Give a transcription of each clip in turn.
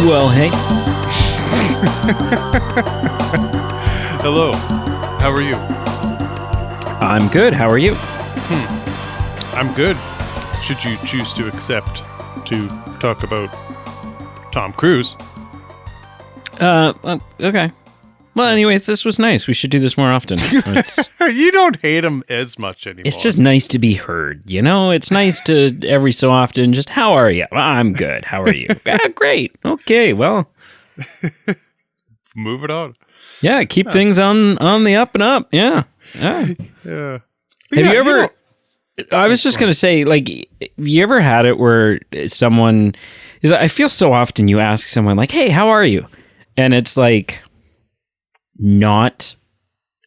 Well, hey. Hello. How are you? I'm good. How are you? I'm good. Should you choose to accept to talk about Tom Cruise? Okay. Well, anyways, this was nice. We should do this more often. You don't hate him as much anymore. It's just nice to be heard, you know? It's nice to every so often just, how are you? I'm good. How are you? Great. Okay, well. Move it on. Yeah, keep things on the up and up. Yeah. Yeah. Have you ever... I was just going to say, like, you ever had it where someone... I feel so often you ask someone, like, hey, how are you? And it's like... not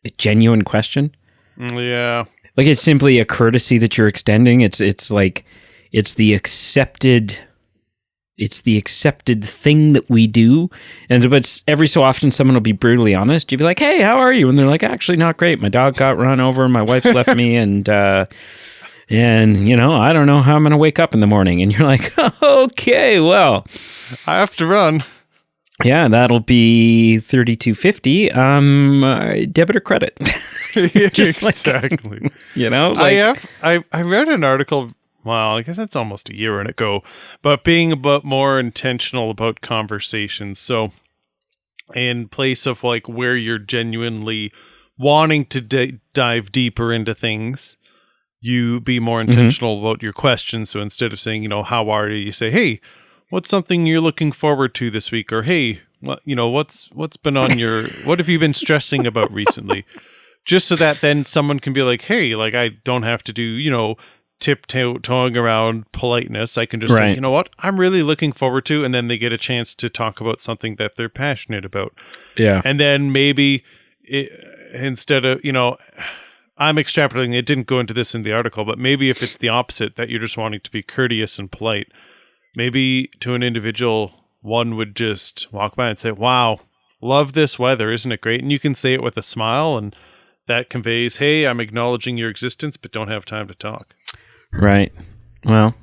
a genuine question. Yeah. Like it's simply a courtesy that you're extending. It's the accepted thing that we do. And but every so often someone will be brutally honest. You'd be like, "Hey, how are you?" And they're like, "Actually not great. My dog got run over, my wife's left me and you know, I don't know how I'm going to wake up in the morning." And you're like, "Okay, well, I have to run." Yeah, that'll be $32.50. Debit or credit? Just exactly. Like, you know, like, I read an article. Well, I guess that's almost a year ago, but being more intentional about conversations. So, in place of like where you're genuinely wanting to dive deeper into things, you be more intentional about your questions. So instead of saying, you know, how are you? You say, hey, what's something you're looking forward to this week? Or, hey, what's been on your, what have you been stressing about recently? Just so that then someone can be like, hey, like I don't have to do, you know, tiptoeing around politeness. I can just say, you know what, I'm really looking forward to, and then they get a chance to talk about something that they're passionate about. Yeah. And then maybe instead of, you know, I'm extrapolating, it didn't go into this in the article, but maybe if it's the opposite, that you're just wanting to be courteous and polite, maybe to an individual, one would just walk by and say, wow, love this weather. Isn't it great? And you can say it with a smile, and that conveys, hey, I'm acknowledging your existence, but don't have time to talk. Right. Well,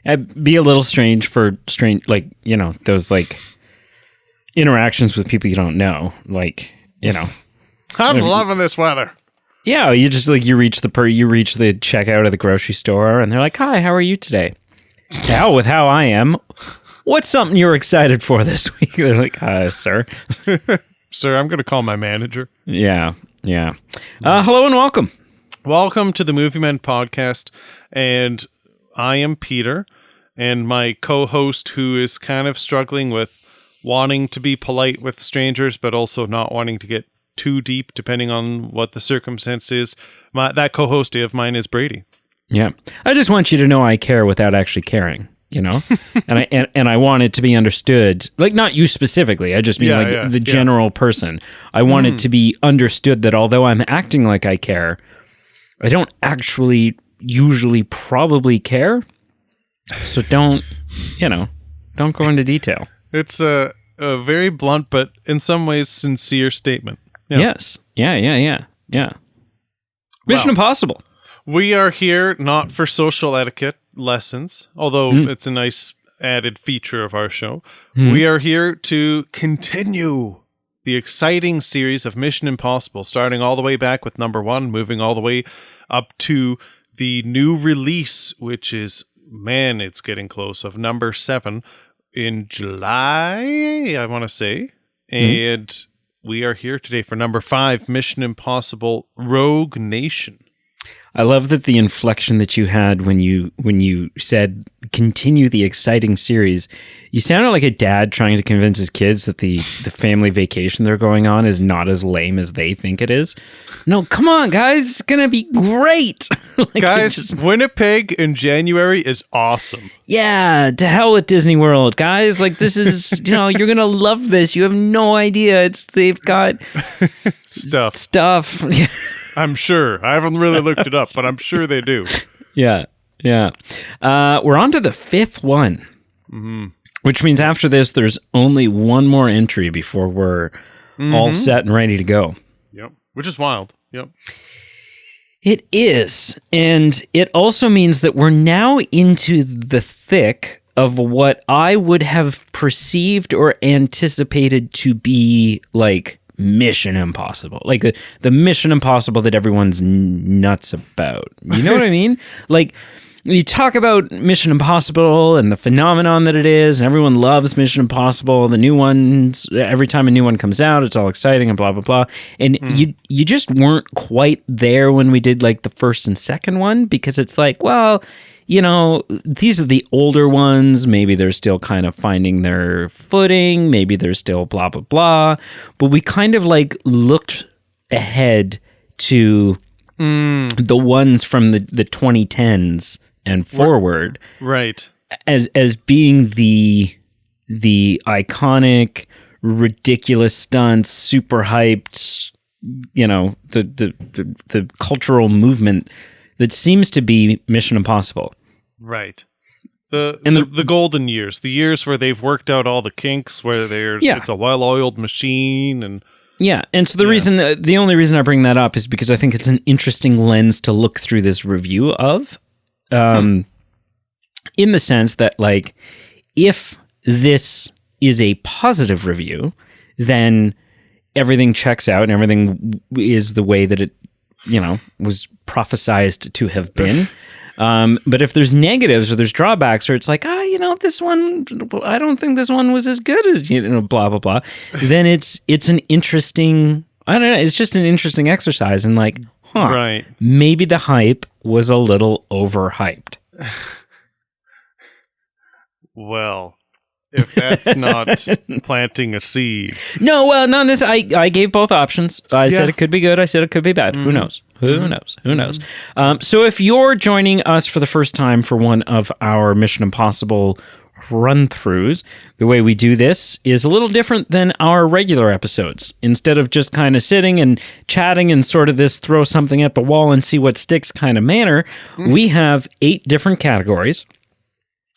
it'd be a little strange, like, you know, those like interactions with people you don't know. Like, you know. I'm loving this weather. Yeah. You just like, you reach the checkout of the grocery store and they're like, hi, how are you today? To hell with how I am. What's something you're excited for this week? They're like, sir. Sir, I'm going to call my manager. Yeah. Yeah. Hello and welcome. Welcome to the Movie Men podcast. And I am Peter. And my co-host, who is kind of struggling with wanting to be polite with strangers, but also not wanting to get too deep, depending on what the circumstance is. That co-host of mine is Brady. Yeah. I just want you to know I care without actually caring, you know? and I want it to be understood, like not you specifically, I just mean the general person. I want it to be understood that although I'm acting like I care, I don't actually usually probably care. So don't go into detail. It's a very blunt, but in some ways sincere statement. Yeah. Yes. Yeah. Mission Impossible. We are here not for social etiquette lessons, although it's a nice added feature of our show. We are here to continue the exciting series of Mission Impossible, starting all the way back with number 1, moving all the way up to the new release, which is, man, it's getting close, of number 7 in July, I want to say. And we are here today for number 5, Mission Impossible Rogue Nation. I love that the inflection that you had when you said continue the exciting series. You sounded like a dad trying to convince his kids that the family vacation they're going on is not as lame as they think it is. No, come on, guys. It's going to be great. Guys, Winnipeg in January is awesome. Yeah, to hell with Disney World, guys. Like, this is, you know, you're going to love this. You have no idea. They've got stuff. I'm sure. I haven't really looked it up, but I'm sure they do. Yeah. We're on to the 5th one, which means after this, there's only one more entry before we're all set and ready to go. Yep. Which is wild. Yep. It is. And it also means that we're now into the thick of what I would have perceived or anticipated to be like Mission Impossible, like the Mission Impossible that everyone's nuts about. You know what I mean? Like, you talk about Mission Impossible and the phenomenon that it is, and everyone loves Mission Impossible. The new ones, every time a new one comes out, it's all exciting and blah, blah, blah. And you just weren't quite there when we did like the first and second one, because it's like, well, you know, these are the older ones. Maybe they're still kind of finding their footing. Maybe they're still blah, blah, blah. But we kind of like looked ahead to the ones from the 2010s and forward, right, as being the iconic, ridiculous stunts, super hyped, you know, the cultural movement that seems to be Mission Impossible. Right. The golden years, the years where they've worked out all the kinks, where it's a well-oiled machine, and and so the only reason I bring that up is because I think it's an interesting lens to look through this review of. In the sense that, like, if this is a positive review, then everything checks out and everything is the way that it, you know, was prophesized to have been. But if there's negatives or there's drawbacks, or it's like, you know, this one, I don't think this one was as good as, you know, blah, blah, blah, then it's an interesting, I don't know, it's just an interesting exercise. And like, right, maybe the hype was a little overhyped. Well, if that's not planting a seed. No, well, no, this I gave both options. I said it could be good. I said it could be bad. Who knows? Who knows? So if you're joining us for the first time for one of our Mission Impossible run-throughs, the way we do this is a little different than our regular episodes. Instead of just kind of sitting and chatting and sort of this throw something at the wall and see what sticks kind of manner, we have 8 different categories.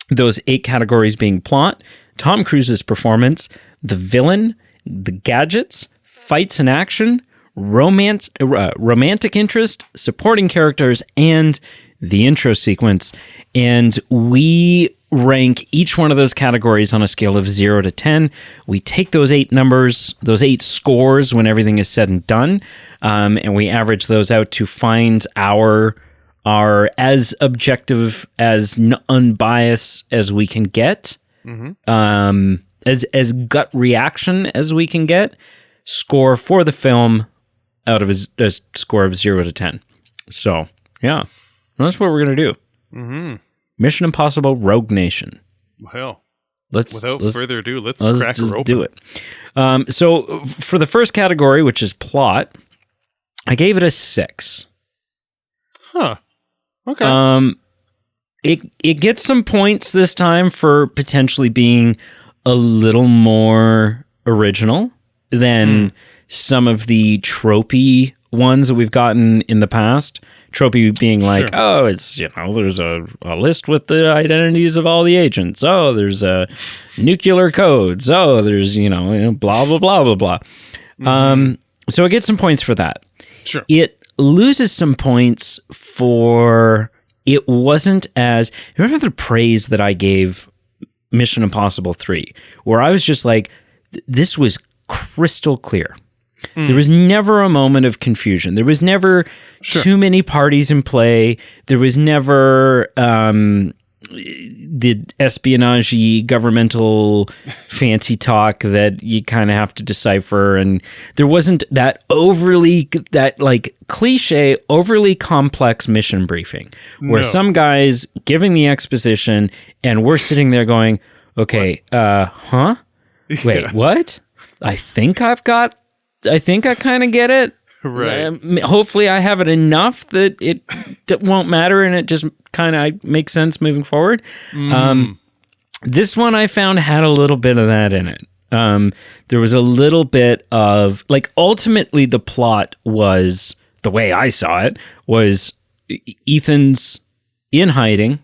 Those 8 categories being plot, Tom Cruise's performance, the villain, the gadgets, fights and action, romance, romantic interest, supporting characters, and the intro sequence. And we rank each one of those categories on a scale of 0 to 10. We take those 8 numbers, those 8 scores when everything is said and done, and we average those out to find our as objective, as unbiased as we can get, as gut reaction as we can get, score for the film out of a score of 0 to 10. So, yeah, that's what we're going to do. Mission Impossible Rogue Nation. Well, without further ado, let's crack her open. Do it. So for the first category, which is plot, I gave it a 6. Huh. Okay. It gets some points this time for potentially being a little more original than some of the tropey ones that we've gotten in the past. Tropey being like, oh, it's, you know, there's a list with the identities of all the agents. Oh, there's nuclear codes. Oh, there's, you know, blah, blah, blah, blah, blah. So it gets some points for that. Sure. It loses some points for, it wasn't as, remember the praise that I gave Mission Impossible 3, where I was just like, this was crystal clear. There was never a moment of confusion. There was never too many parties in play. There was never the espionage-y governmental fancy talk that you kind of have to decipher. And there wasn't that cliche, overly complex mission briefing where some guy's giving the exposition and we're sitting there going, okay, wait, what? I think I kind of get it. Right. Hopefully I have it enough that it won't matter and it just kind of makes sense moving forward. This one I found had a little bit of that in it. There was a little bit of, like, ultimately the plot was, the way I saw it, was Ethan's in hiding.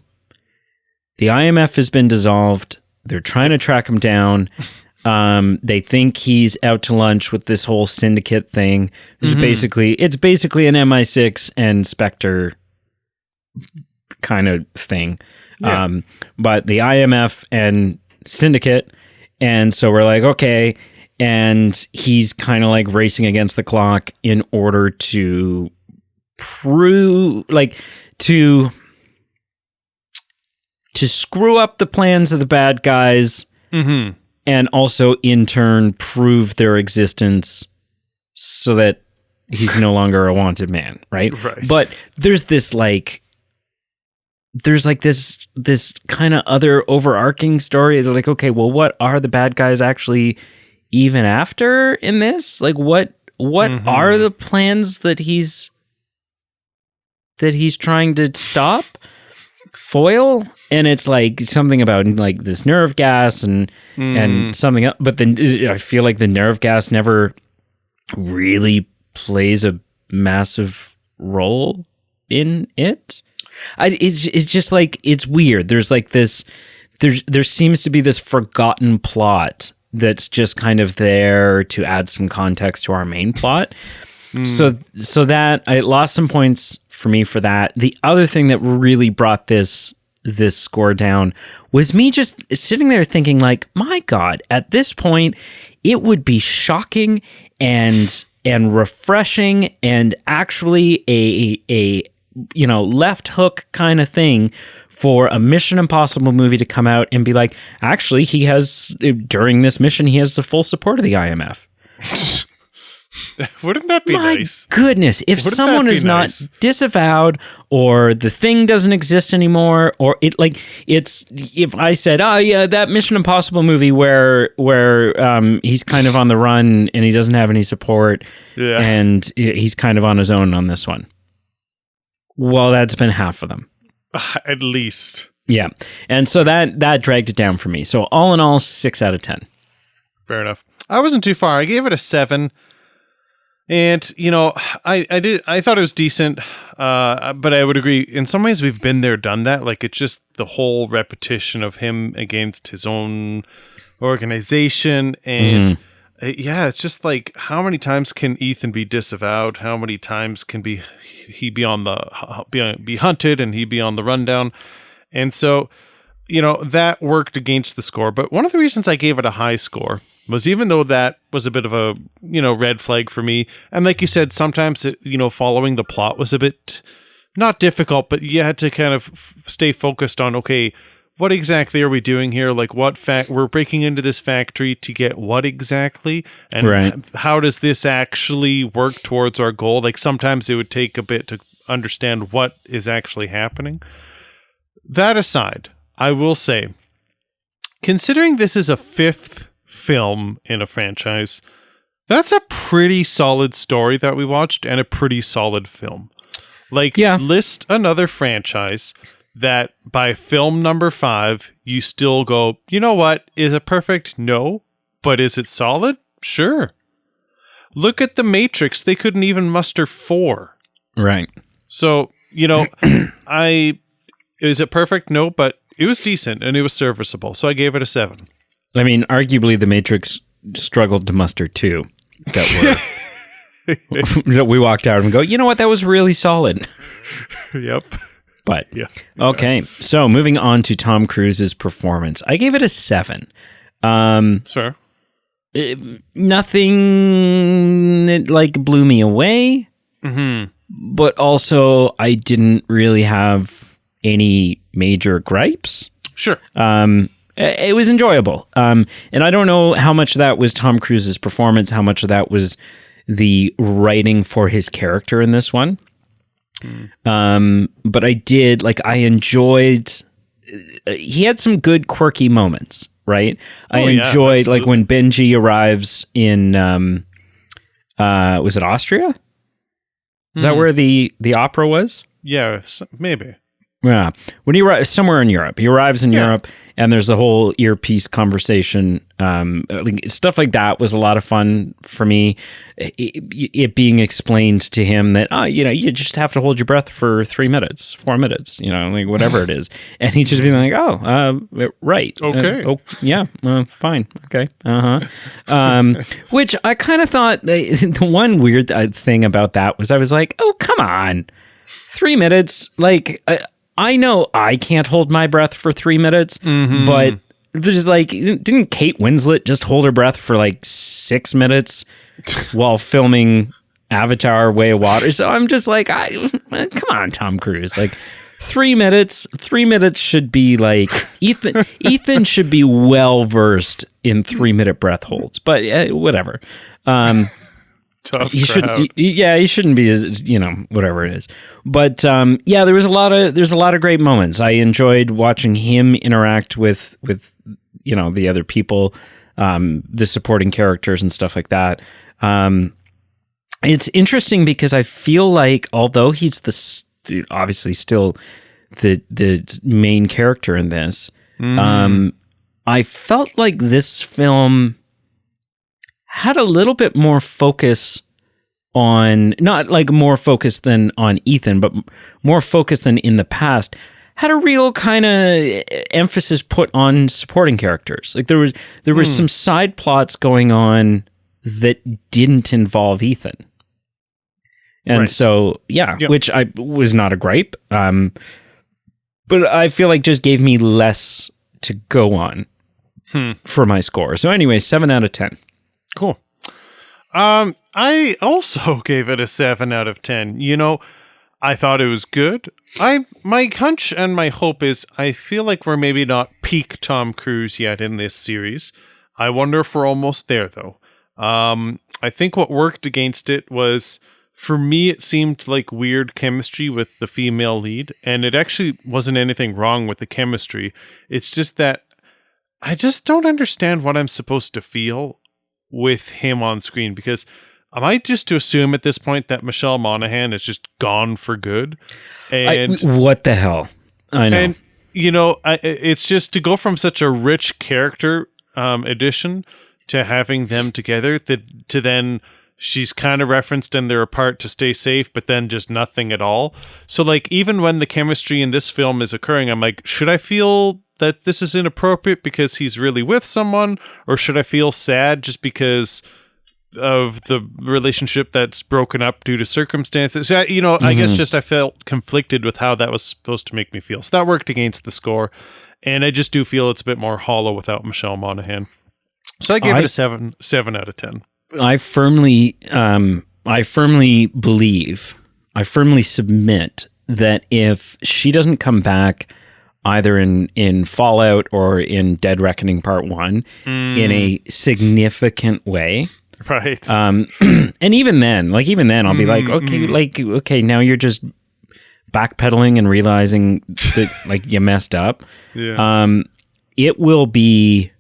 The IMF has been dissolved. They're trying to track him down. They think he's out to lunch with this whole syndicate thing, which it's basically an MI6 and Spectre kind of thing. Yeah. But the IMF and Syndicate, and so we're like, okay, and he's kind of like racing against the clock in order to prove, like, to screw up the plans of the bad guys, and also in turn prove their existence so that he's no longer a wanted man, right? But there's this this kind of other overarching story. They're like, okay, well, what are the bad guys actually even after in this? Like, what are the plans that he's trying to stop, foil? And it's like something about like this nerve gas and something else. But then I feel like the nerve gas never really plays a massive role in it. It's just like, it's weird. There's like this, there seems to be this forgotten plot that's just kind of there to add some context to our main plot. So that I lost some points for me for that. The other thing that really brought this score down was me just sitting there thinking like, my God, at this point, it would be shocking and refreshing and actually a left hook kind of thing for a Mission Impossible movie to come out and be like, actually, during this mission, he has the full support of the IMF. Wouldn't that be nice? My goodness, if someone is not disavowed or the thing doesn't exist anymore, or it's if I said, oh yeah, that Mission Impossible movie where he's kind of on the run and he doesn't have any support, and he's kind of on his own on this one. Well, that's been half of them. At least. Yeah. And so that dragged it down for me. So all in all, 6 out of 10. Fair enough. I wasn't too far. I gave it a 7. And, I thought it was decent. But I would agree. In some ways, we've been there, done that. Like, it's just the whole repetition of him against his own organization. And it's just like, how many times can Ethan be disavowed? How many times can he be hunted and he be on the rundown? And so, that worked against the score. But one of the reasons I gave it a high score was, even though that was a bit of a, red flag for me. And like you said, sometimes, following the plot was a bit not difficult, but you had to kind of stay focused on, okay, what exactly are we doing here? Like, we're breaking into this factory to get what exactly? And how does this actually work towards our goal? Like, sometimes it would take a bit to understand what is actually happening. That aside, I will say, considering this is a 5th film in a franchise, that's a pretty solid story that we watched and a pretty solid film. Like, list another franchise that by film number 5, you still go, you know what? Is it perfect? No. But is it solid? Sure. Look at The Matrix. They couldn't even muster 4. Right. So, is it perfect? No, but it was decent and it was serviceable. So I gave it a 7. I mean, arguably The Matrix struggled to muster 2 that we walked out and go, you know what? That was really solid. Yep. But okay, so moving on to Tom Cruise's performance, I gave it a 7. Sure. Nothing that blew me away, but also I didn't really have any major gripes. Sure. It was enjoyable, and I don't know how much of that was Tom Cruise's performance, how much of that was the writing for his character in this one. But I did, I enjoyed, he had some good quirky moments, right? I enjoyed, when Benji arrives in, was it Austria? Is that where the opera was? Yeah, maybe. Yeah. When he arrives somewhere in Europe, he arrives in Europe, and there's the whole earpiece conversation. Stuff like that was a lot of fun for me. It being explained to him that, you just have to hold your breath for 3 minutes, 4 minutes, whatever it is. And he just being like, right. Okay. Fine. Okay. Which I kind of thought, the one weird thing about that was I was like, oh, come on. 3 minutes. I know I can't hold my breath for 3 minutes, but there's like, didn't Kate Winslet just hold her breath for like 6 minutes while filming Avatar: Way of Water? So I'm just like, come on, Tom Cruise. Like 3 minutes should be like, Ethan should be well versed in 3-minute breath holds, but whatever. Tough he crowd. he shouldn't be as, whatever it is. But there's a lot of great moments. I enjoyed watching him interact with the other people, the supporting characters and stuff like that. It's interesting because I feel like, although he's obviously still the main character in this, I felt like this film had a little bit more focus on, not like more focus than on Ethan, but more focus than in the past, had a real kind of emphasis put on supporting characters. Like there was some side plots going on that didn't involve Ethan. And so, which I was not a gripe. But I feel like just gave me less to go on for my score. So anyway, 7 out of 10. Cool. I also gave it a 7 out of 10. I thought it was good. My hunch and my hope is I feel like we're maybe not peak Tom Cruise yet in this series. I wonder if we're almost there, though. I think what worked against it was, for me, it seemed like weird chemistry with the female lead, and it actually wasn't anything wrong with the chemistry. It's just that I just don't understand what I'm supposed to feel with him on screen, because am I just to assume at this point that Michelle Monaghan is just gone for good? And what the hell? I know. And, it's just to go from such a rich character addition to having them together, to then she's kind of referenced and they're apart to stay safe, but then just nothing at all. So like, even when the chemistry in this film is occurring, I'm like, should I feel that this is inappropriate because he's really with someone, or should I feel sad just because of the relationship that's broken up due to circumstances? So, I guess just I felt conflicted with how that was supposed to make me feel. So that worked against the score. And I just do feel it's a bit more hollow without Michelle Monaghan. So I gave it a 7 out of 10. I firmly believe, I firmly submit that if she doesn't come back either in Fallout or in Dead Reckoning Part 1 in a significant way, right? And even then I'll be like, okay, now you're just backpedaling and realizing that like you messed up. Yeah. It will be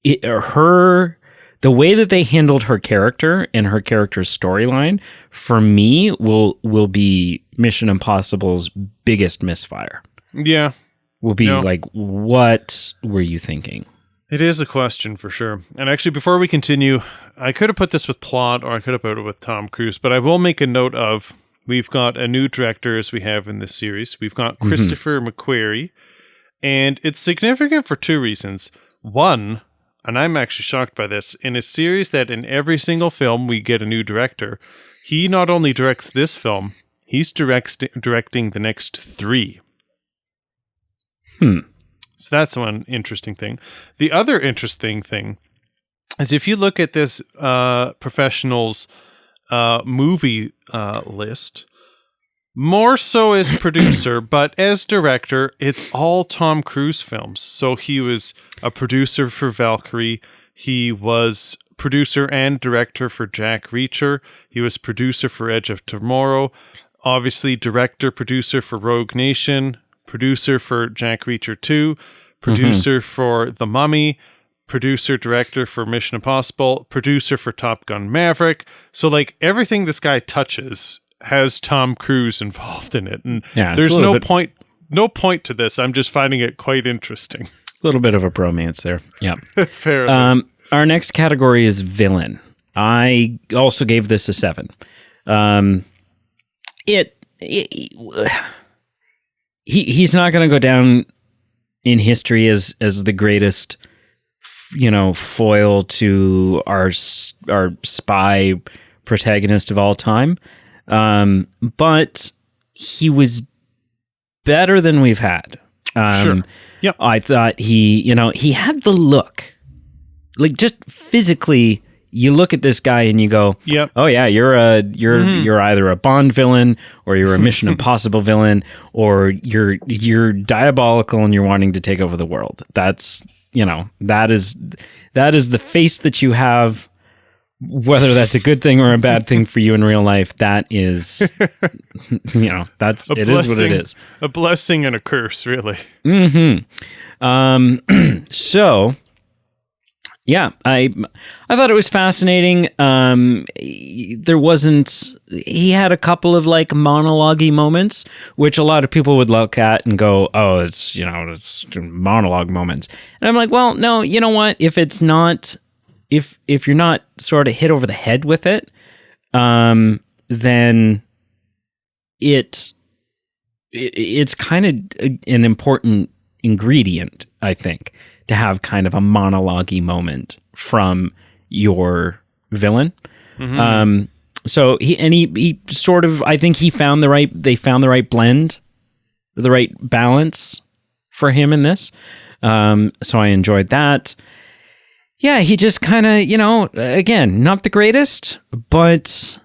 the way that they handled her character and her character's storyline, for me, will be Mission Impossible's biggest misfire. Yeah. Will be like, what were you thinking? It is a question for sure. And actually, before we continue, I could have put this with plot, or I could have put it with Tom Cruise, but I will make a note of, we've got a new director as we have in this series. We've got Christopher McQuarrie, and it's significant for 2 reasons. One, and I'm actually shocked by this, in a series that in every single film we get a new director, he not only directs this film, he's directing the next 3. So that's one interesting thing. The other interesting thing is, if you look at this professionals movie list, more so as producer, but as director, it's all Tom Cruise films. So he was a producer for Valkyrie. He was producer and director for Jack Reacher. He was producer for Edge of Tomorrow. Obviously, director, producer for Rogue Nation. Producer for Jack Reacher 2. Producer for The Mummy. Producer, director for Mission Impossible. Producer for Top Gun Maverick. So, like, everything this guy touches has Tom Cruise involved in it, and there's no point to this. I'm just finding it quite interesting. A little bit of a bromance there. Yeah. Fair enough. Our next category is villain. I also gave this a 7. He's not going to go down in history as the greatest, foil to our spy protagonist of all time. But he was better than we've had. Sure. Yep. I thought he had the look. Like, just physically, you look at this guy and you go, yep. Oh yeah, you're either a Bond villain or you're a Mission Impossible villain, or you're diabolical and you're wanting to take over the world. That's, that is the face that you have. Whether that's a good thing or a bad thing for you in real life, that is, it is what it is. A blessing and a curse, really. So, yeah, I thought it was fascinating. He had a couple of like monologue-y moments, which a lot of people would look at and go, oh, it's monologue moments. And I'm like, well, no, you know what? If it's not, if you're not sort of hit over the head with it, then it's kind of an important ingredient, I think, to have kind of a monologue-y moment from your villain. So he sort of, I think they found the right blend, the right balance for him in this. So I enjoyed that. Yeah, he just kind of, again, not the greatest, but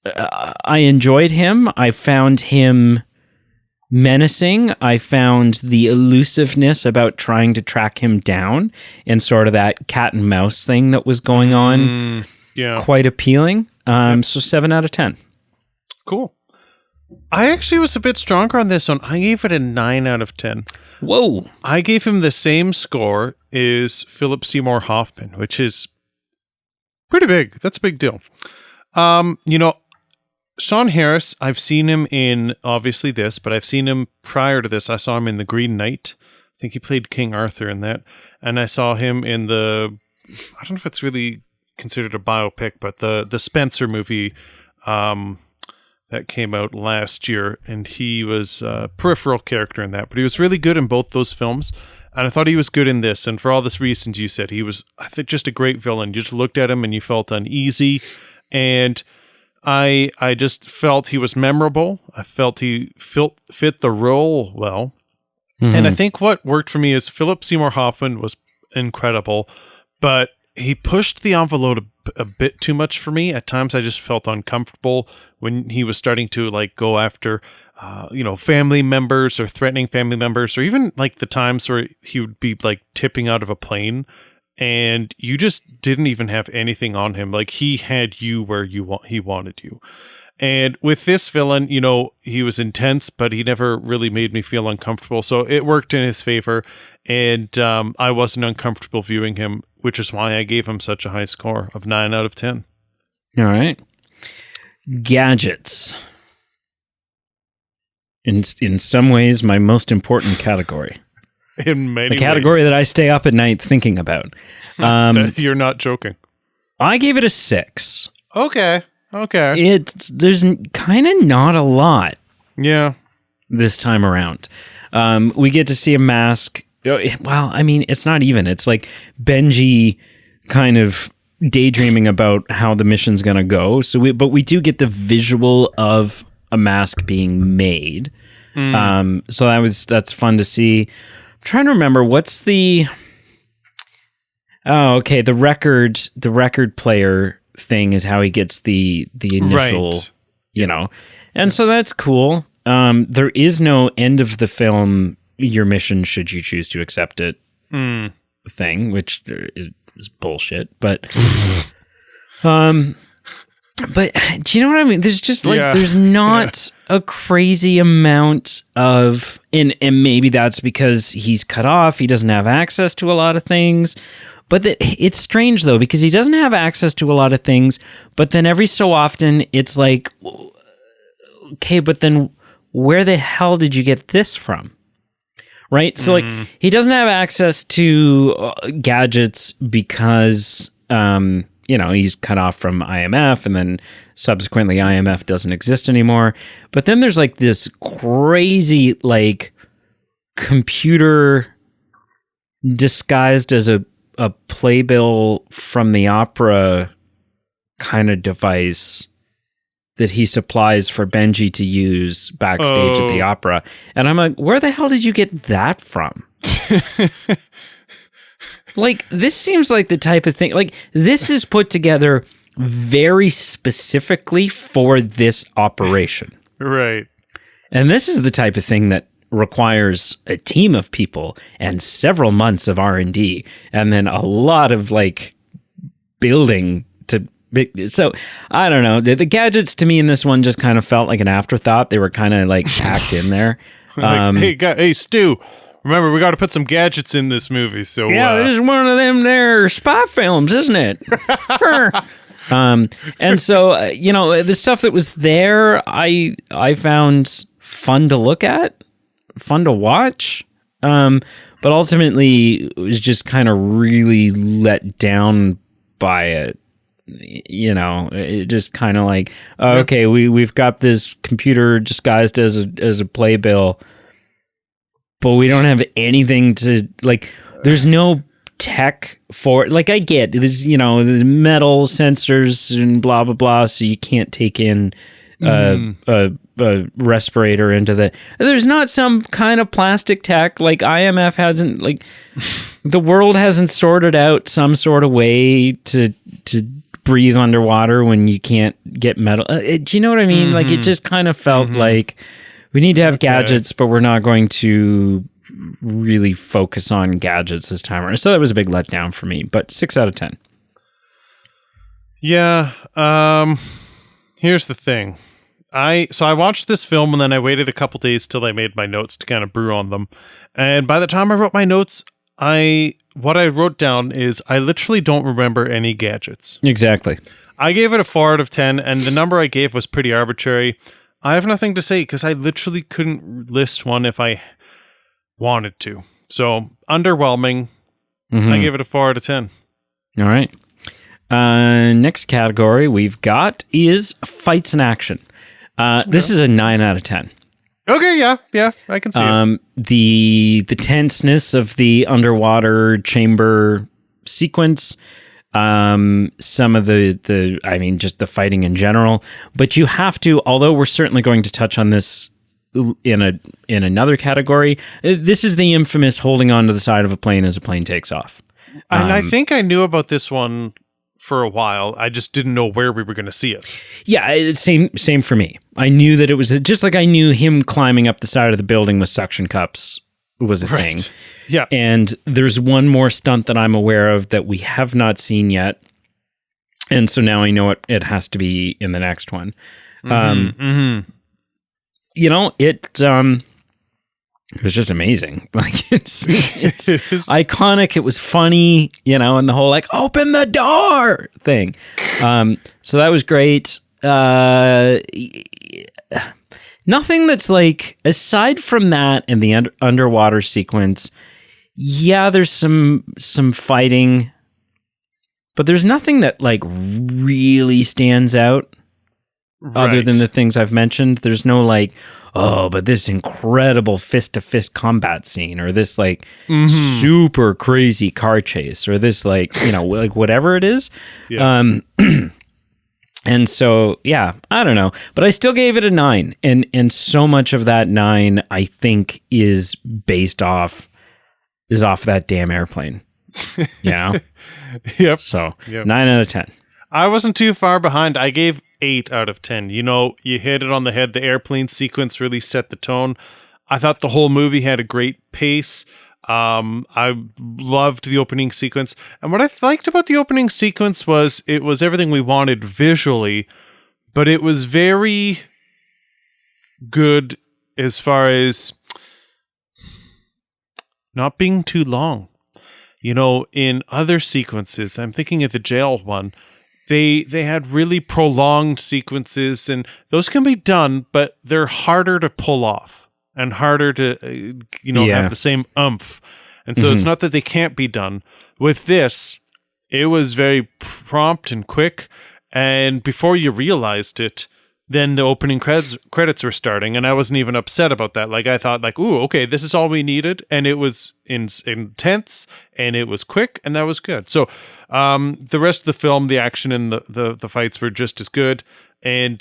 I enjoyed him. I found him menacing. I found the elusiveness about trying to track him down and sort of that cat and mouse thing that was going on quite appealing. So 7 out of 10. Cool. I actually was a bit stronger on this one. I gave it a 9 out of 10. Whoa. I gave him the same score as Philip Seymour Hoffman, which is pretty big. That's a big deal. Sean Harris, I've seen him in, obviously this, but I've seen him prior to this. I saw him in The Green Knight. I think he played King Arthur in that. And I saw him in I don't know if it's really considered a biopic, but the Spencer movie that came out last year. And he was a peripheral character in that. But he was really good in both those films. And I thought he was good in this. And for all the reasons you said, he was, I think, just a great villain. You just looked at him and you felt uneasy. And I just felt he was memorable. I felt he fit the role well. And I think what worked for me is Philip Seymour Hoffman was incredible, but he pushed the envelope a bit too much for me. At times I just felt uncomfortable when he was starting to like go after family members or threatening family members, or even like the times where he would be like tipping out of a plane and you just didn't even have anything on him. Like he had you where he wanted you. And with this villain, he was intense, but he never really made me feel uncomfortable. So it worked in his favor. And I wasn't uncomfortable viewing him, which is why I gave him such a high score of 9 out of 10. All right. Gadgets. In some ways, my most important category. In many ways. The category that I stay up at night thinking about. You're not joking. I gave it a 6. Okay. There's kind of not a lot. Yeah. This time around. We get to see a mask. Well, I mean, it's not even. It's like Benji kind of daydreaming about how the mission's going to go. But we do get the visual of a mask being made. So that's fun to see. I'm trying to remember what's the... Oh, okay. The record player thing is how he gets the initial, right. And so that's cool. There is no end of the film, your mission should you choose to accept it thing, which is bullshit. But, but do you know what I mean? There's just there's not a crazy amount of, and maybe that's because he's cut off. He doesn't have access to a lot of things. But it's strange, though, because he doesn't have access to a lot of things, but then every so often it's like, okay, but then where the hell did you get this from? Right? So, like, he doesn't have access to gadgets because, he's cut off from IMF, and then subsequently IMF doesn't exist anymore. But then there's, like, this crazy, like, computer disguised as a playbill from the opera kind of device that he supplies for Benji to use backstage at the opera. And I'm like, where the hell did you get that from? Like, this seems like the type of thing, like, this is put together very specifically for this operation. Right. And this is the type of thing that requires a team of people and several months of R&D and then a lot of, like, building to... So, I don't know. The gadgets to me in this one just kind of felt like an afterthought. They were kind of, like, tacked in there. Hey, Stu... Remember, we got to put some gadgets in this movie. So yeah, this is one of them there spy films, isn't it? And so the stuff that was there, I found fun to look at, fun to watch, but ultimately it was just kind of really let down by it. You know, it just kind of like, okay, we've got this computer disguised as a playbill. But we don't have anything to, like, there's no tech for it. Like, I get there's, the metal sensors and blah, blah, blah, so you can't take in a respirator into the... There's not some kind of plastic tech, like IMF hasn't, like, the world hasn't sorted out some sort of way to breathe underwater when you can't get metal. Do you know what I mean? Like, it just kind of felt like... We need to have gadgets, but we're not going to really focus on gadgets this time around. So that was a big letdown for me, but 6 out of 10. Yeah. Here's the thing. I watched this film and then I waited a couple days till I made my notes to kind of brew on them. And by the time I wrote my notes, what I wrote down is I literally don't remember any gadgets. Exactly. I gave it a 4 out of 10, and the number I gave was pretty arbitrary. I have nothing to say because I literally couldn't list one if I wanted to. So, underwhelming. I give it a 4 out of 10. All right. Next category we've got is fights and action. This is a 9 out of 10. Okay, yeah, I can see it. The tenseness of the underwater chamber sequence, some of just the fighting in general, but you have to, although we're certainly going to touch on this in another category, this is the infamous holding on to the side of a plane as a plane takes off. And I think I knew about this one for a while. I just didn't know where we were going to see it. Yeah, same for me. I knew that it was just like I knew him climbing up the side of the building with suction cups was a thing. Yeah. And there's one more stunt that I'm aware of that we have not seen yet. And so now I know it has to be in the next one. It was just amazing. Like it's iconic. It was funny, and the whole like open the door thing. So that was great. Nothing that's like, aside from that and the underwater sequence, yeah, there's some fighting, but there's nothing that like really stands out other than the things I've mentioned. There's no like, oh, but this incredible fist-to-fist combat scene, or this like super crazy car chase, or this like, like whatever it is. Yeah. And so, yeah, I don't know, but I still gave it a 9, and so much of that 9, I think, is off that damn airplane, Yep. So 9 out of 10. I wasn't too far behind. I gave 8 out of 10. You hit it on the head. The airplane sequence really set the tone. I thought the whole movie had a great pace. I loved the opening sequence. And what I liked about the opening sequence was it was everything we wanted visually, but it was very good as far as not being too long. In other sequences, I'm thinking of the jail one, they had really prolonged sequences, and those can be done, but they're harder to pull off. And harder to, have the same oomph. And so it's not that they can't be done. With this, it was very prompt and quick. And before you realized it, then the opening credits were starting. And I wasn't even upset about that. Like, I thought, like, ooh, okay, this is all we needed. And it was intense, and it was quick, and that was good. So the rest of the film, the action and the fights were just as good. And,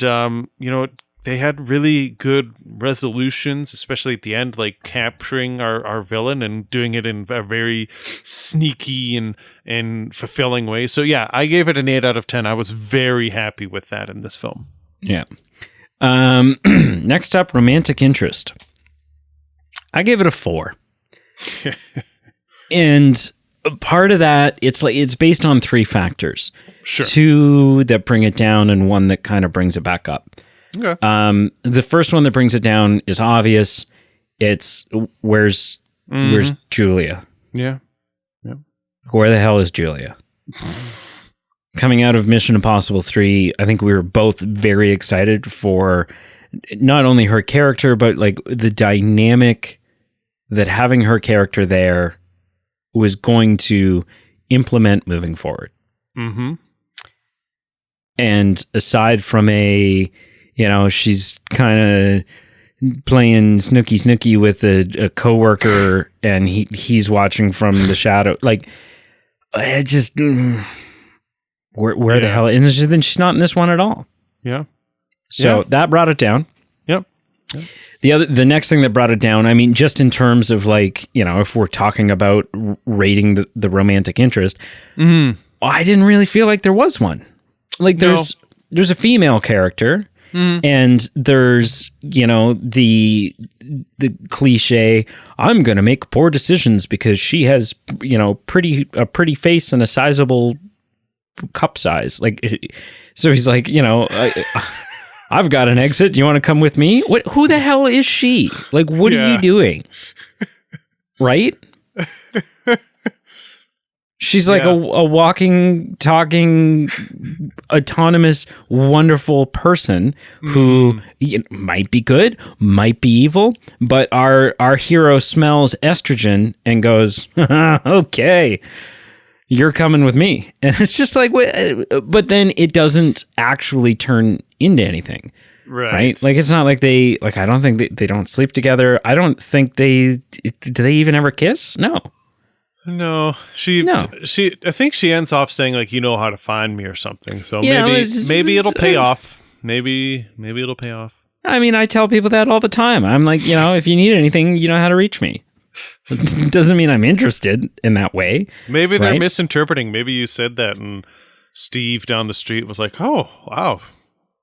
they had really good resolutions, especially at the end, like capturing our villain and doing it in a very sneaky and fulfilling way. So yeah, I gave it an 8 out of 10. I was very happy with that in this film. Yeah. Next up, romantic interest. I gave it a 4. And part of that, it's based on 3 factors. Sure. 2 that bring it down and 1 that kind of brings it back up. Okay. The first one that brings it down is obvious. It's where's Julia? Yeah. Where the hell is Julia? Coming out of Mission Impossible 3, I think we were both very excited for not only her character, but like the dynamic that having her character there was going to implement moving forward. Mm-hmm. And aside from she's kind of playing snooky with a coworker, and he's watching from the shadow. Like, it just where the hell? And then she's not in this one at all. Yeah. So that brought it down. Yep. The next thing that brought it down, I mean, just in terms of like, if we're talking about rating the romantic interest, I didn't really feel like there was one. Like there's a female character. And there's, the cliche, I'm going to make poor decisions because she has, a pretty face and a sizable cup size. Like, so he's like, I've got an exit. You want to come with me? Who the hell is she? Like, what are you doing? Right? She's like a walking, talking, autonomous, wonderful person who might be good, might be evil, but our hero smells estrogen and goes, okay, you're coming with me. And it's just like, but then it doesn't actually turn into anything. Right? Like, it's not like I don't think they don't sleep together. I don't think do they even ever kiss? No. No, I think she ends off saying like, you know how to find me or something. So maybe it'll pay off. Maybe it'll pay off. I mean, I tell people that all the time. I'm like, if you need anything, you know how to reach me. It doesn't mean I'm interested in that way. Maybe they're misinterpreting. Maybe you said that and Steve down the street was like, oh, wow.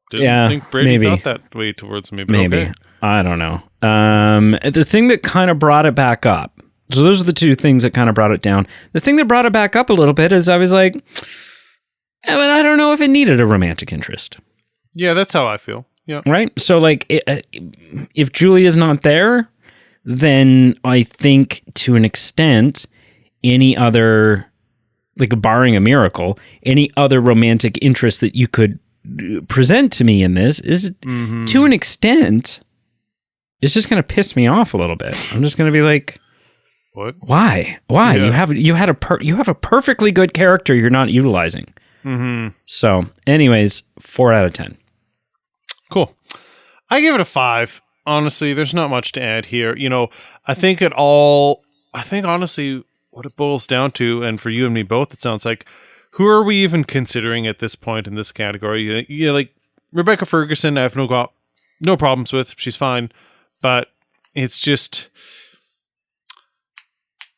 Didn't think Brady thought that way towards me. But maybe. Okay. I don't know. The thing that kind of brought it back up. So those are the 2 things that kind of brought it down. The thing that brought it back up a little bit is I was like, but I don't know if it needed a romantic interest. Yeah, that's how I feel. Yeah. Right? So like, if Julia's not there, then I think to an extent, any other, like barring a miracle, any other romantic interest that you could present to me in this is to an extent, it's just going to piss me off a little bit. I'm just going to be like, what? Why? Yeah. You have a perfectly good character you're not utilizing. So, anyways, 4 out of 10. Cool. I give it a 5. Honestly, there's not much to add here. I think honestly what it boils down to, and for you and me both, it sounds like, who are we even considering at this point in this category? Like Rebecca Ferguson, I have no problems with. She's fine, but it's just,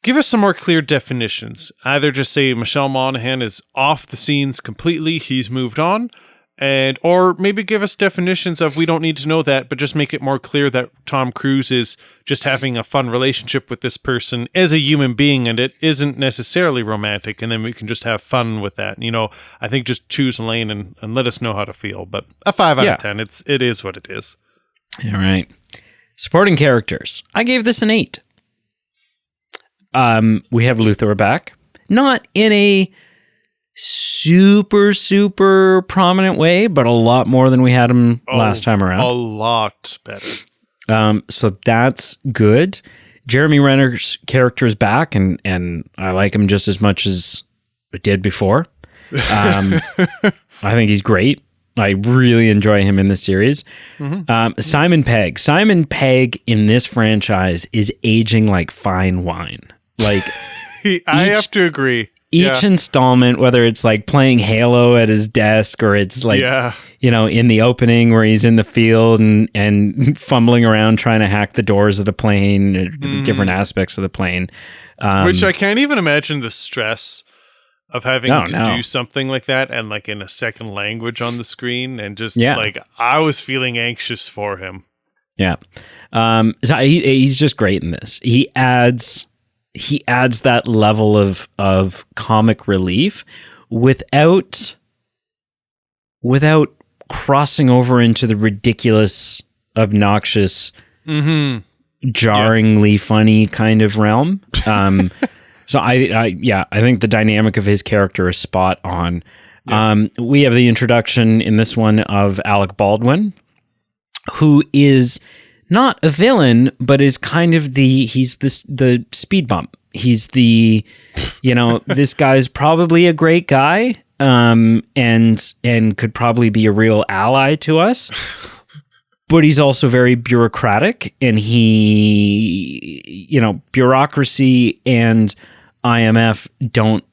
give us some more clear definitions. Either just say Michelle Monaghan is off the scenes completely, he's moved on, or maybe give us definitions of we don't need to know that, but just make it more clear that Tom Cruise is just having a fun relationship with this person as a human being, and it isn't necessarily romantic, and then we can just have fun with that. I think just choose a lane and let us know how to feel. But a 5 out of 10. It is what it is. All right. Supporting characters. I gave this an 8. We have Luthor back, not in a super prominent way, but a lot more than we had him last time around. A lot better. So that's good. Jeremy Renner's character is back, and I like him just as much as I did before. I think he's great. I really enjoy him in this series. Simon Pegg. Simon Pegg in this franchise is aging like fine wine. Like, I have to agree. each installment, whether it's like playing Halo at his desk or it's like, in the opening where he's in the field and fumbling around trying to hack the doors of the plane, the different aspects of the plane. Which I can't even imagine the stress of having to do something like that and like in a second language on the screen and just like I was feeling anxious for him. Yeah. So he's just great in this. He adds that level of comic relief without crossing over into the ridiculous, obnoxious, jarringly funny kind of realm. So I think the dynamic of his character is spot on. Yeah. We have the introduction in this one of Alec Baldwin, who is not a villain, but is kind of the speed bump. He's the, this guy's probably a great guy, and could probably be a real ally to us. But he's also very bureaucratic, and bureaucracy and IMF don't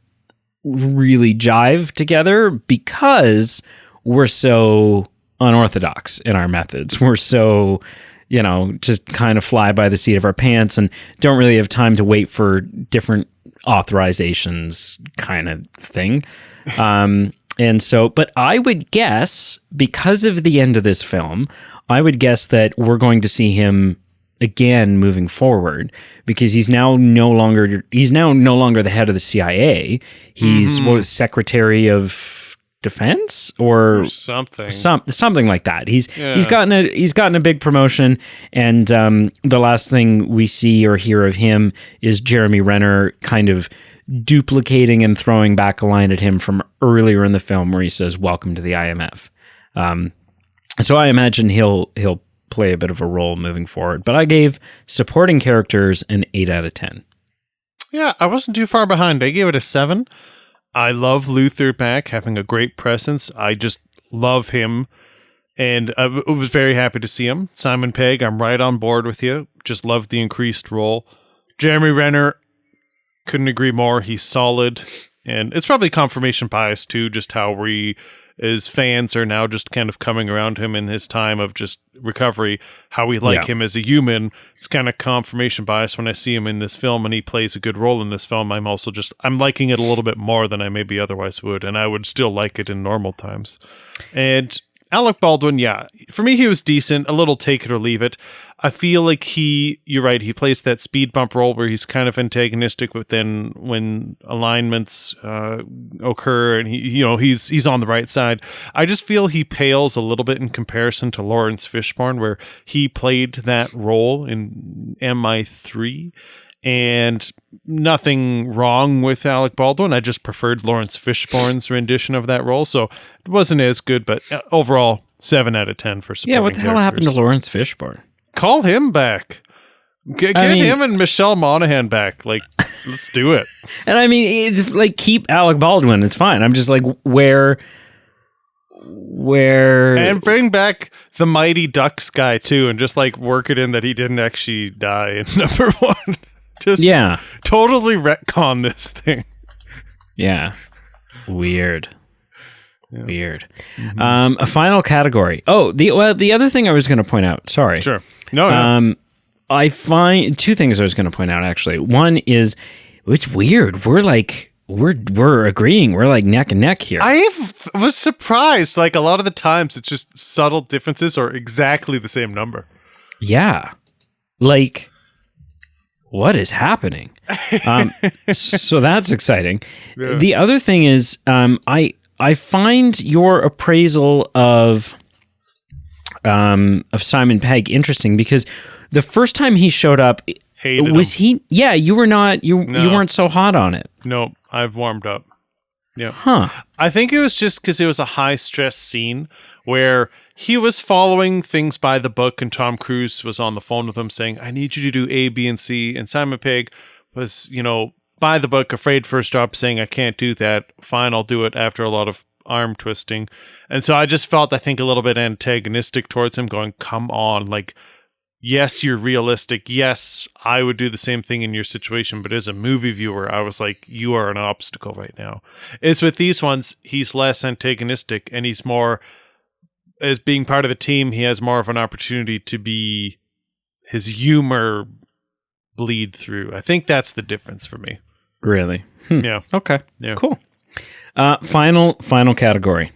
really jive together because we're so unorthodox in our methods. We're so, just kind of fly by the seat of our pants and don't really have time to wait for different authorizations kind of thing. And so, but I would guess, because of the end of this film, I would guess that we're going to see him again moving forward, because he's now no longer the head of the CIA. He's Secretary of Defense or something like that. He's gotten a big promotion, and the last thing we see or hear of him is Jeremy Renner kind of duplicating and throwing back a line at him from earlier in the film where he says, "Welcome to the IMF." So I imagine he'll play a bit of a role moving forward. But I gave supporting characters an 8 out of 10. Yeah, I wasn't too far behind. I gave it a 7. I love Luther Mack having a great presence. I just love him. And I was very happy to see him. Simon Pegg, I'm right on board with you. Just love the increased role. Jeremy Renner, couldn't agree more. He's solid. And it's probably confirmation bias too, just how we as fans are now just kind of coming around him in his time of just recovery, how we like him as a human. It's kind of confirmation bias when I see him in this film and he plays a good role in this film. I'm liking it a little bit more than I maybe otherwise would, and I would still like it in normal times. And Alec Baldwin, for me, he was decent, a little take it or leave it. I feel like you're right, he plays that speed bump role where he's kind of antagonistic, but then when alignments occur and he's on the right side, I just feel he pales a little bit in comparison to Lawrence Fishburne, where he played that role in MI3. And nothing wrong with Alec Baldwin. I just preferred Lawrence Fishburne's rendition of that role. So it wasn't as good, but overall, 7 out of 10 for supporting what the hell happened to Lawrence Fishburne? Call him back. Get him and Michelle Monaghan back. Like, let's do it. And I mean, it's like, keep Alec Baldwin. It's fine. I'm just like, where... And bring back the Mighty Ducks guy, too, and just like work it in that he didn't actually die in number 1. Just totally retcon this thing. Yeah. Weird. Mm-hmm. A final category. Oh, the other thing I was going to point out. Sorry. Sure. No. I find 2 things I was going to point out, actually. One is, it's weird. We're agreeing. We're like neck and neck here. I was surprised. Like, a lot of the times it's just subtle differences or exactly the same number. Yeah. Like, what is happening? So that's exciting. Yeah. The other thing is, I find your appraisal of Simon Pegg interesting, because the first time he showed up, you weren't so hot on it. No, I've warmed up. Yeah. Huh. I think it was just because it was a high stress scene where he was following things by the book, and Tom Cruise was on the phone with him saying, "I need you to do A, B, and C." And Simon Pegg was, by the book, afraid for his job, saying, "I can't do that. Fine, I'll do it," after a lot of arm twisting. And so I just felt, I think, a little bit antagonistic towards him, going, "Come on, like, yes, you're realistic. Yes, I would do the same thing in your situation. But as a movie viewer, I was like, you are an obstacle right now. It's with these ones, he's less antagonistic and he's more, as being part of the team, he has more of an opportunity to be his humor bleed through. I think that's the difference for me. Really? Yeah. Okay. Yeah. Cool. Final category.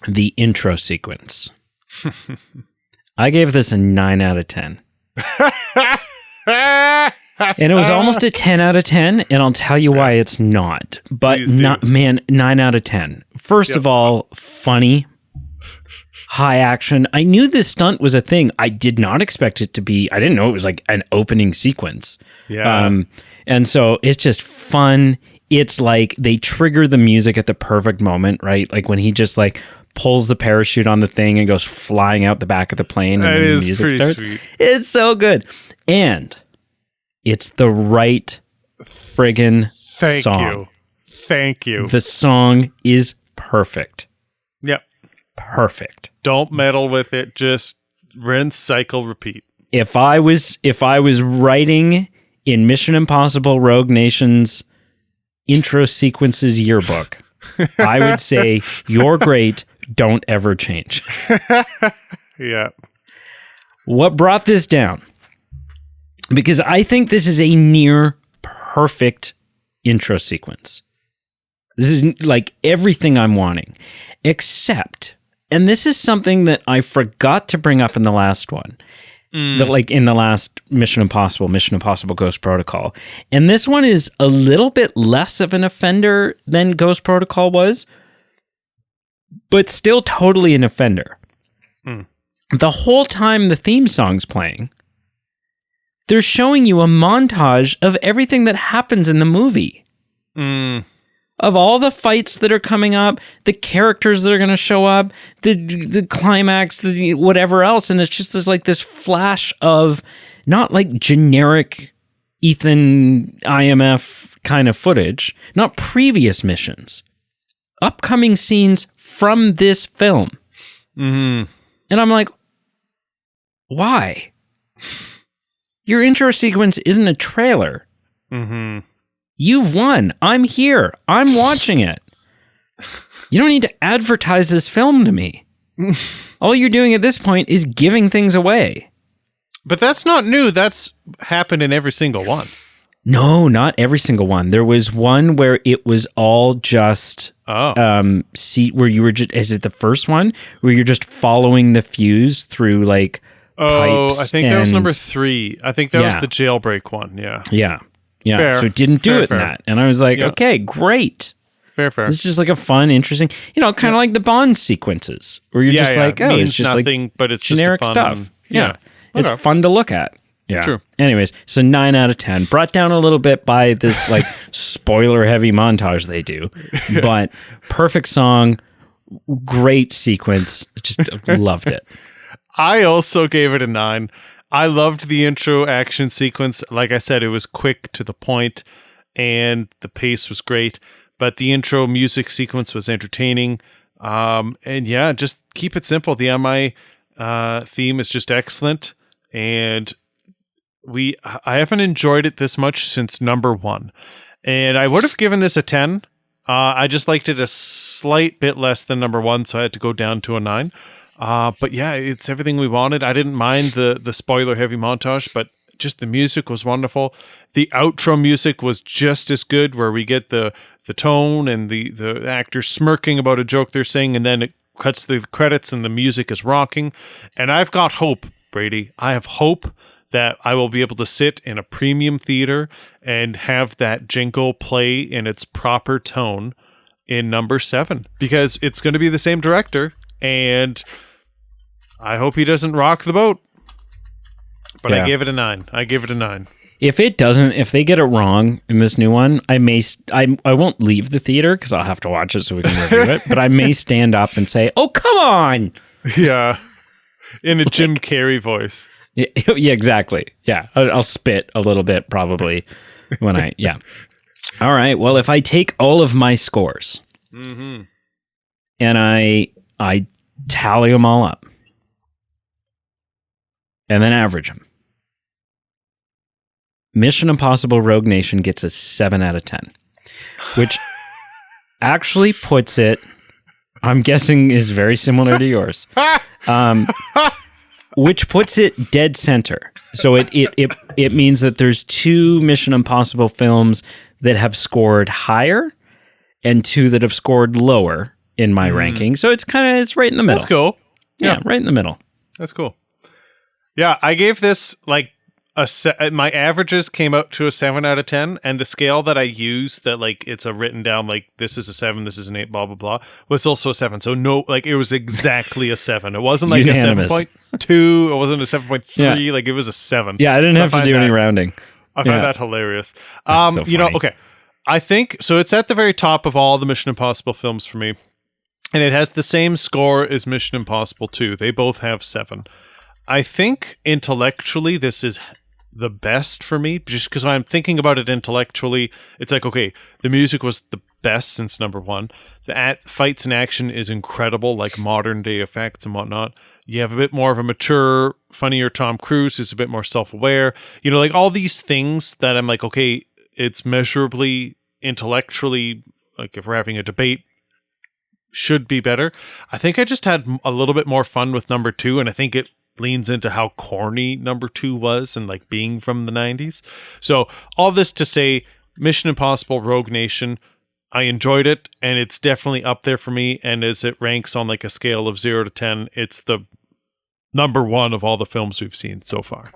The intro sequence. I gave this a 9 out of 10. And it was almost a 10 out of 10, and I'll tell you why it's not. But 9 out of 10. First of all, funny, high action. I knew this stunt was a thing. I did not expect it to be. I didn't know it was like an opening sequence. Yeah. And so it's just fun. It's like they trigger the music at the perfect moment, right? Like when he just like pulls the parachute on the thing and goes flying out the back of the plane. And then the music starts. Sweet. It's so good. And it's the right friggin' song. Thank you. The song is perfect. Yep. Perfect. Don't meddle with it. Just rinse, cycle, repeat. If I was writing in Mission Impossible Rogue Nation's intro sequences yearbook, I would say, you're great. Don't ever change. Yeah. What brought this down? Because I think this is a near perfect intro sequence. This is like everything I'm wanting, except, and this is something that I forgot to bring up in the last one, that like in the last Mission Impossible Ghost Protocol. And this one is a little bit less of an offender than Ghost Protocol was, but still totally an offender. The whole time the theme song's playing, they're showing you a montage of everything that happens in the movie. Of all the fights that are coming up, the characters that are going to show up, the climax, the whatever else. And it's just this flash of not like generic Ethan IMF kind of footage, not previous missions, upcoming scenes from this film. And I'm like, why? Your intro sequence isn't a trailer. You've won. I'm here. I'm watching it. You don't need to advertise this film to me. All you're doing at this point is giving things away. But that's not new. That's happened in every single one. No, not every single one. There was one where it was all just where you were just, is it the first one? Where you're just following the fuse through like pipes. I think that was number 3. I think that was the jailbreak one. Yeah. Yeah, fair. So it didn't do it in that. And I was like, okay, great. Fair. This is just like a fun, interesting, kind of like the Bond sequences where you're just like, oh, it's just nothing, like but it's generic just fun stuff. It's fun to look at. Yeah. True. Anyways, so 9 out of 10. Brought down a little bit by this like spoiler heavy montage they do. But perfect song, great sequence. Just loved it. I also gave it a 9. I loved the intro action sequence. Like I said, it was quick to the point and the pace was great. But the intro music sequence was entertaining. And yeah, just keep it simple. The MI theme is just excellent. And I haven't enjoyed it this much since number 1. And I would have given this a 10. I just liked it a slight bit less than number 1, so I had to go down to a 9. But yeah, it's everything we wanted. I didn't mind the spoiler heavy montage, but just the music was wonderful. The outro music was just as good, where we get the tone and the actors smirking about a joke they're saying, and then it cuts the credits and the music is rocking. And I've got hope, Brady. I have hope that I will be able to sit in a premium theater and have that jingle play in its proper tone in number 7, because it's going to be the same director, and I hope he doesn't rock the boat. But I gave it a 9. If they get it wrong in this new one, I won't leave the theater because I'll have to watch it so we can review it. But I may stand up and say, "Oh, come on!" Yeah, in a Jim Carrey voice. Yeah, exactly. Yeah, I'll spit a little bit probably when I. Yeah. All right. Well, if I take all of my scores and I tally them all up, and then average them. Mission Impossible Rogue Nation gets a 7 out of 10, which actually puts it, I'm guessing, is very similar to yours, which puts it dead center. So it means that there's 2 Mission Impossible films that have scored higher and 2 that have scored lower in my ranking. So it's right in the middle. That's cool. Yeah, right in the middle. That's cool. Yeah, I gave this like my averages came out to a 7 out of 10, and the scale that I use that like it's a written down like this is a 7, this is an 8, blah blah blah, was also a 7. So no, like it was exactly a 7. It wasn't like Unanimous. a 7.2. It wasn't a 7.3. Yeah. Like it was a 7. Yeah, I didn't have to do any rounding. I find that hilarious. So you know, okay. I think so. It's at the very top of all the Mission Impossible films for me, and it has the same score as Mission Impossible 2. They both have 7. I think intellectually this is the best for me, just because when I'm thinking about it intellectually, it's like, okay, the music was the best since number 1. The fights and action is incredible, like modern day effects and whatnot. You have a bit more of a mature, funnier Tom Cruise who's a bit more self-aware. You know, like all these things that I'm like, okay, it's measurably, intellectually, like if we're having a debate, should be better. I think I just had a little bit more fun with number 2, and I think it leans into how corny number 2 was and like being from the 90s. So all this to say, Mission Impossible Rogue Nation, I enjoyed it, and it's definitely up there for me. And as it ranks on like a scale of 0 to 10, it's the number 1 of all the films we've seen so far.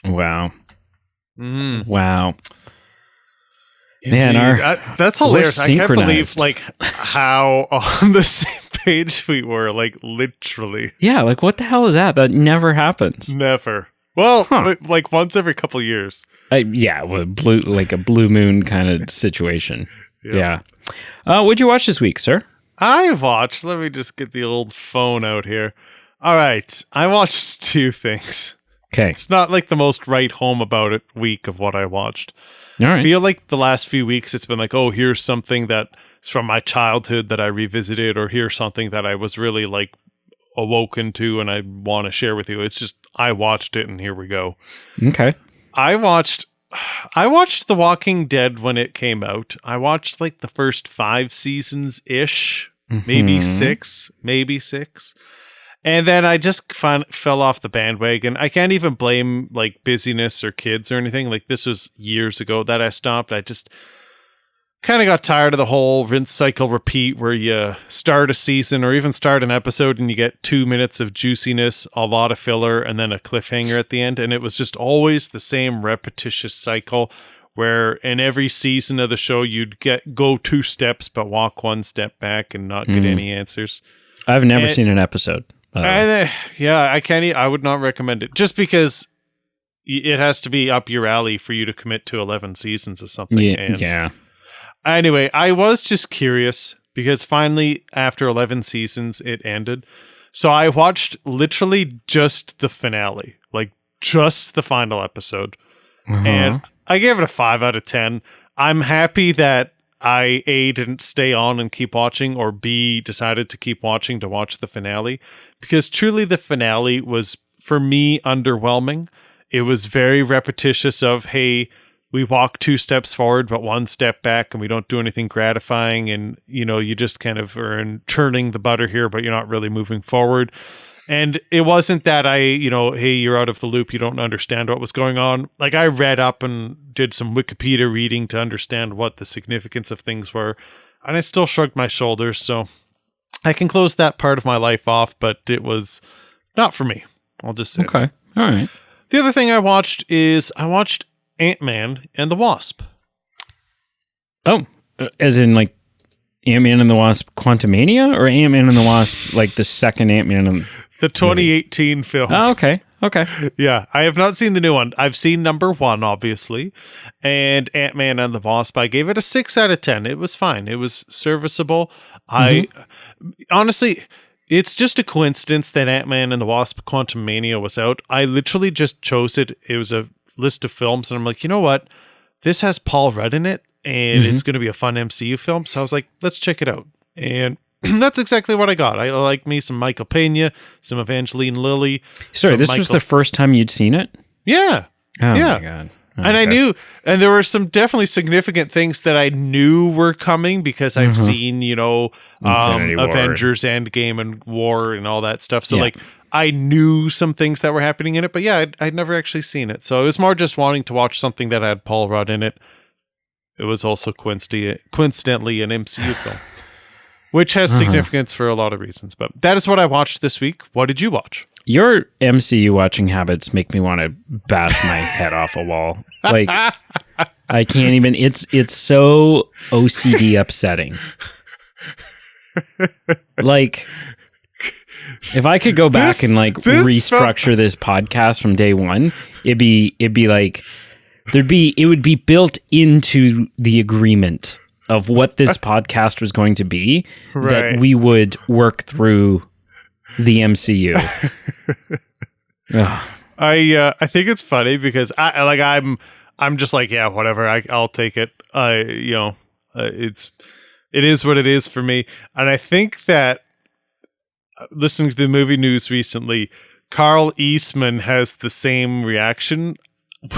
Wow. Wow. Indeed. Man, that's hilarious. I can't believe like how on the same page we were, like literally. Yeah, like what the hell is that? That never happens. Never. Well, like once every couple years. Yeah, like a blue moon kind of situation. Yeah. What'd you watch this week, sir? I watched. Let me just get the old phone out here. All right, I watched 2 things. Okay. It's not like the most right home about it week of what I watched. All right. I feel like the last few weeks it's been like, oh, here's something that's from my childhood that I revisited, or here's something that I was really like awoken to and I want to share with you. It's just I watched it and here we go. Okay. I watched The Walking Dead when it came out. I watched like the first 5 seasons ish, maybe 6. And then I just fell off the bandwagon. I can't even blame like busyness or kids or anything. Like this was years ago that I stopped. I just kind of got tired of the whole rinse, cycle, repeat where you start a season or even start an episode and you get 2 minutes of juiciness, a lot of filler, and then a cliffhanger at the end. And it was just always the same repetitious cycle where in every season of the show you'd go 2 steps but walk 1 step back and not get any answers. I've never seen an episode. I would not recommend it just because it has to be up your alley for you to commit to 11 seasons or something. Yeah. Anyway, I was just curious because finally after 11 seasons it ended. So I watched literally just the finale, like just the final episode. And I gave it a 5 out of 10. I'm happy that I A, didn't stay on and keep watching, or B, decided to keep watching to watch the finale, because truly the finale was, for me, underwhelming. It was very repetitious of, hey, we walk 2 steps forward, but 1 step back, and we don't do anything gratifying, and, you know, you just kind of are churning the butter here, but you're not really moving forward. And it wasn't that hey, you're out of the loop, you don't understand what was going on. Like, I read up and did some Wikipedia reading to understand what the significance of things were, and I still shrugged my shoulders, so I can close that part of my life off, but it was not for me. I'll just say okay. All right. The other thing I watched Ant-Man and the Wasp. Oh, as in like Ant-Man and the Wasp Quantumania, or Ant-Man and the Wasp, like the second Ant-Man? The 2018 film. Oh, okay. Okay. Yeah, I have not seen the new one. I've seen number 1, obviously, and Ant-Man and the Wasp. I gave it a 6 out of 10. It was fine. It was serviceable. Honestly, it's just a coincidence that Ant-Man and the Wasp Quantumania was out. I literally just chose it. It was a list of films, and I'm like, you know what? This has Paul Rudd in it, and it's going to be a fun MCU film. So I was like, let's check it out. And that's exactly what I got. I like me some Michael Pena, some Evangeline Lilly. Sorry, this was the first time you'd seen it? Yeah. Oh, yeah. my God. Oh, and okay. I knew, and there were some definitely significant things that I knew were coming because I've seen, Avengers Endgame and War and all that stuff. So like I knew some things that were happening in it, but yeah, I'd never actually seen it. So it was more just wanting to watch something that had Paul Rudd in it. It was also coincidentally an MCU film, which has significance for a lot of reasons. But that is what I watched this week. What did you watch? Your MCU watching habits make me want to bash my head off a wall. Like, I can't even. It's so OCD upsetting. Like, if I could go back and like restructure this podcast from day one, it'd be like it would be built into the agreement of what this podcast was going to be, that we would work through the MCU. I think it's funny because I'm just like, yeah, whatever. I'll take it. It is what it is for me. And I think that listening to the movie news recently, Carl Eastman has the same reaction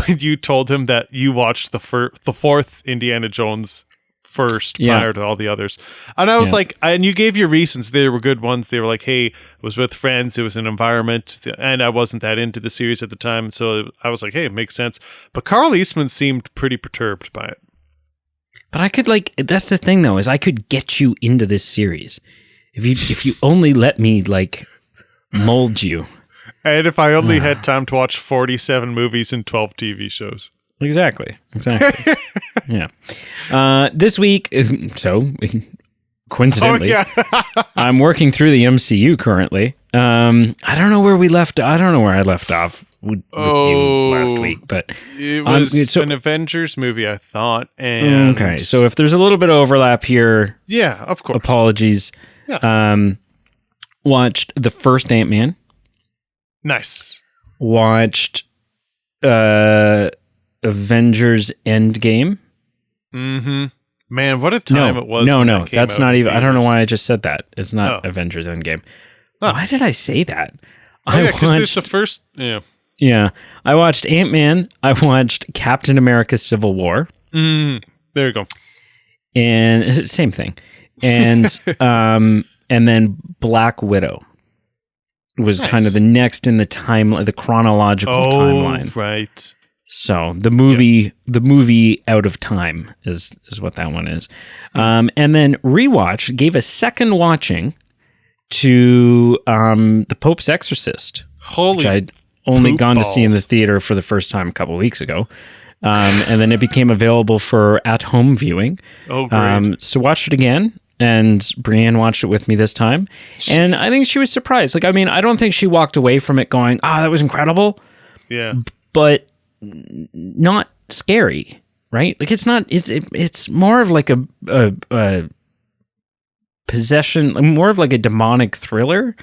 when you told him that you watched the fourth Indiana Jones first prior to all the others. And I was like, and you gave your reasons. They were good ones. They were like, hey, it was with friends. It was an environment. And I wasn't that into the series at the time. So I was like, hey, it makes sense. But Carl Eastman seemed pretty perturbed by it. But I could that's the thing though, is I could get you into this series. If you only let me like mold you. And if I only had time to watch 47 movies and 12 TV shows. Exactly. Yeah. This week, so coincidentally, I'm working through the MCU currently. I don't know where I left off with you last week, but it was an Avengers movie, I thought. And okay, so if there's a little bit of overlap here, yeah, of course. Apologies. Yeah. Watched the first Ant-Man. Nice. Watched Avengers Endgame. Mm-hmm. Man, what a time it was. No, that's not even. I don't know why I just said that. It's not Avengers Endgame. Oh. Why did I say that? Because there's the first. Yeah. Yeah. I watched Ant-Man. I watched Captain America Civil War. There you go. And same thing. And and then Black Widow was kind of the next in the the chronological timeline. Right. So the movie Out of Time is what that one is. And then gave a second watching to The Pope's Exorcist, which I'd only gone to see in the theater for the first time a couple of weeks ago. And then it became available for at-home viewing. Oh, great. So watched it again, and Brienne watched it with me this time. And I think she was surprised. Like, I mean, I don't think she walked away from it going, that was incredible. Yeah. But not scary, right? Like, it's more of like a possession, more of like a demonic thriller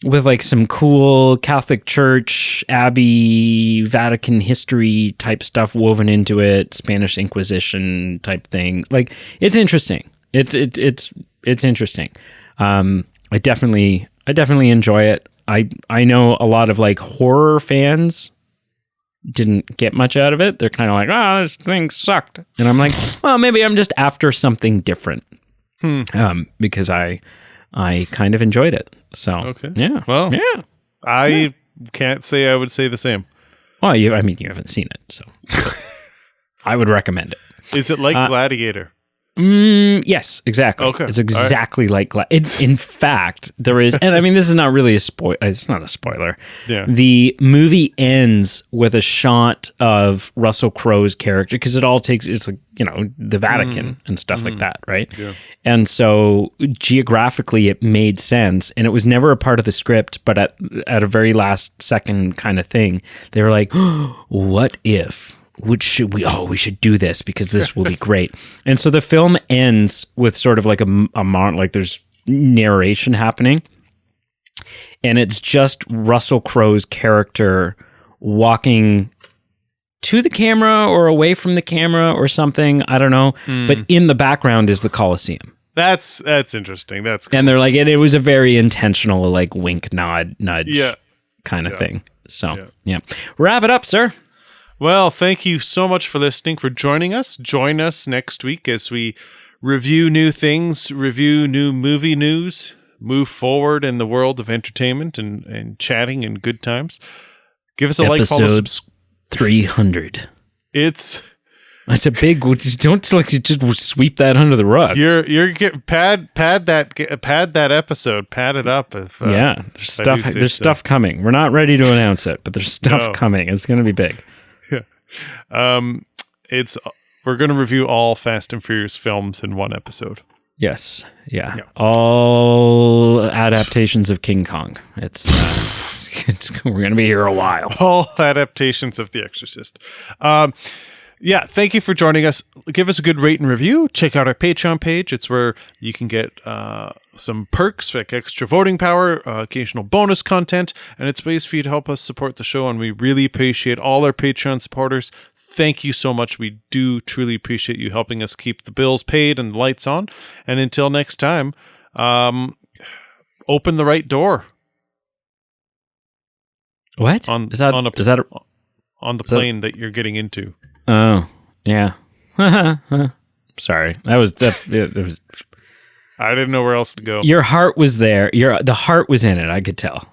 with like some cool Catholic Church, Abbey, Vatican history type stuff woven into it, Spanish Inquisition type thing. Like, it's interesting. It's interesting. I definitely enjoy it. I know a lot of like horror fans didn't get much out of it. They're kind of like, this thing sucked. And I'm like, well, maybe I'm just after something different. Because I kind of enjoyed it. So, yeah. Well, yeah. I can't say I would say the same. Well, you haven't seen it, so I would recommend it. Is it like Gladiator? Yes, exactly. Okay. It's exactly like it's. In fact, there is, and I mean, this is not really a spoil. It's not a spoiler. Yeah. The movie ends with a shot of Russell Crowe's character because it's like, the Vatican and stuff like that, right? Yeah. And so geographically, it made sense, and it was never a part of the script. But at a very last second kind of thing, they were like, "What if?" we should do this because this will be great. And so the film ends with sort of like like there's narration happening, and it's just Russell Crowe's character walking to the camera or away from the camera or something. I don't know. But in the background is the Colosseum. That's interesting. That's cool. And they're like, it was a very intentional, like wink, nod, nudge kind of thing. So, wrap it up, sir. Well, thank you so much for listening, for joining us. Join us next week as we review new things, review new movie news, move forward in the world of entertainment and chatting and good times. Give us a like, follow, subscribe. 300. That's a big. Don't like just sweep that under the rug. You're pad that episode. Pad it up. There's stuff coming. We're not ready to announce it, but there's stuff coming. It's going to be big. Yeah. We're going to review all Fast and Furious films in one episode. Yes. Yeah. All adaptations of King Kong. We're going to be here a while. All adaptations of The Exorcist. Thank you for joining us. Give us a good rate and review. Check out our Patreon page. It's where you can get some perks, like extra voting power, occasional bonus content, and it's ways for you to help us support the show, and we really appreciate all our Patreon supporters. Thank you so much. We do truly appreciate you helping us keep the bills paid and the lights on. And until next time, open the right door. What? On the plane that you're getting into. Oh, yeah. Sorry. That was I didn't know where else to go. Your heart was there. The heart was in it, I could tell.